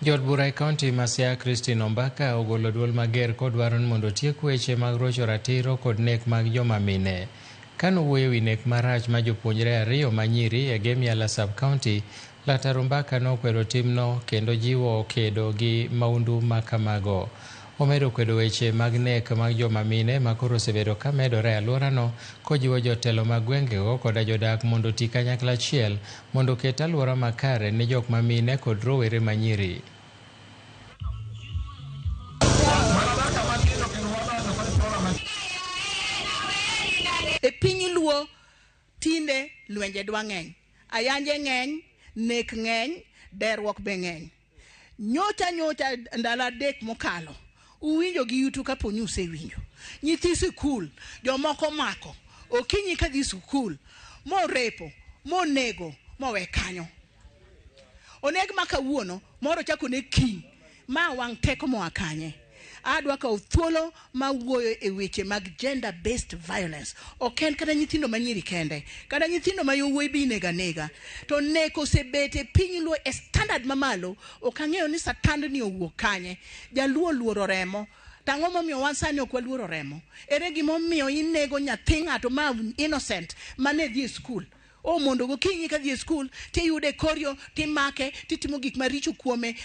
Jod bura e kaunti ma Siaya Christine Ombaka ogolo duol mager kodwaro ni mondo tiek weche mag rocho ratiro kod nek mag joma mine. Kano wuoyo wi nek marach ma jopuonjre ariyo manyiri e Gemiala sub-county, Laktar Ombaka nokwedo timno kendo jiwo kedo gi maundu ma kamago. Omedo kwedo weche mag nek mag joma mine ma koro osebedo ka medore e alworano, kojiwo jotelo mag gwengego koda jodak mondo ti kanyakla achiel mondo oket alwora makare ne jok ma mine kod rowere manyiri. E piny luo tinde lwenje dwa ng'eny, ayanje ng'eny, nek ng'eny, derruok be ng'eny. Nyocha ndalo adek mokalo uwinjo gi yutu kapo ni usewinjo nyithi sikul jomoko mako okinyi ka dhi sikul morepo monego mowe kanyo oneg ma kawuono moro chako ne kiny ma wang' teko moa kanye. Adwa ka thuolo ma wuoyo e weche mag gender based violence ok en kata nyithindo manyiri kende kata nyithindo ma yowuoyi bi nega to neko osebete piny luo e standard mamalo. Ok ang'eyo ni satand ni owuok kanye. Jaluo luoro remo. Tang'o momiyo wan sani ok waluoro remo? Ere gimomiyo inego nyathi ng'ato ma innocent mane dhi e skul? O mondo gokinyi ka dhi e skul tiyude koryo timake titimo gik maricho kuome.